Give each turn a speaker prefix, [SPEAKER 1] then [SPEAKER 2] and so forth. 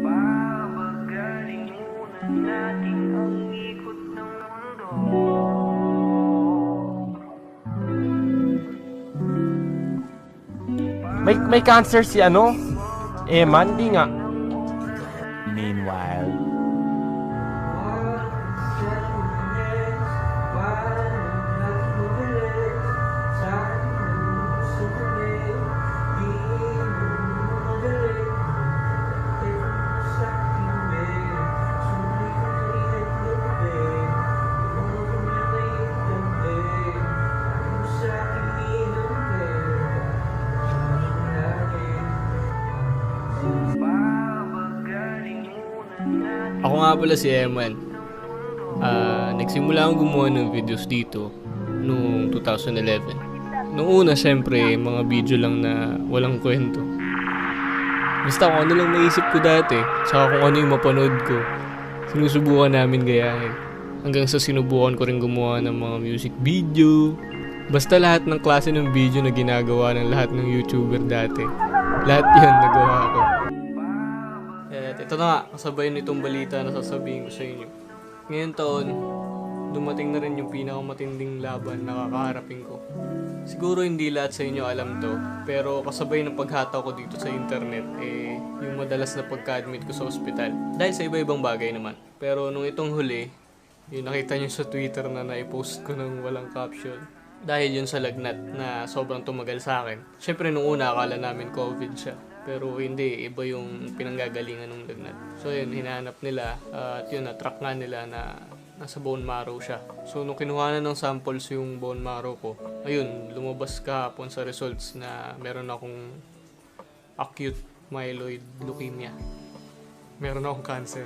[SPEAKER 1] Babagaling muna natin ang ikot ng mundo.
[SPEAKER 2] May cancer si ano? Eman, di nga.
[SPEAKER 3] Meanwhile,
[SPEAKER 4] Ako nga pala si Eman. Nagsimula akong gumawa ng videos dito noong 2011. Noong una, syempre, mga video lang na walang kwento. Basta kung ano lang maisip ko dati, saka kung ano yung mapanood ko, sinusubukan namin gayahin. Hanggang sa sinubukan ko rin gumawa ng mga music video. Basta lahat ng klase ng video na ginagawa ng lahat ng YouTuber dati. Lahat yun nagawa ko. At ito na nga, kasabay nitong balita na sasabihin ko sa inyo. Ngayon taon, dumating na rin yung pinakamatinding laban na kakaharapin ko. Siguro hindi lahat sa inyo alam to, pero kasabay ng paghataw ko dito sa internet, yung madalas na pagka-admit ko sa ospital. Dahil sa iba-ibang bagay naman. Pero nung itong huli, yung nakita nyo sa Twitter na naipost ko ng walang caption. Dahil yun sa lagnat na sobrang tumagal sa akin. Siyempre nung una akala namin COVID siya. Pero hindi, iba yung pinanggagalingan ng lagnat. So yun, hinahanap nila at yun, na-track nga nila na nasa bone marrow siya. So nung kinuha na ng samples yung bone marrow ko, ayun, lumabas kahapon sa results na meron akong acute myeloid leukemia. Meron akong cancer.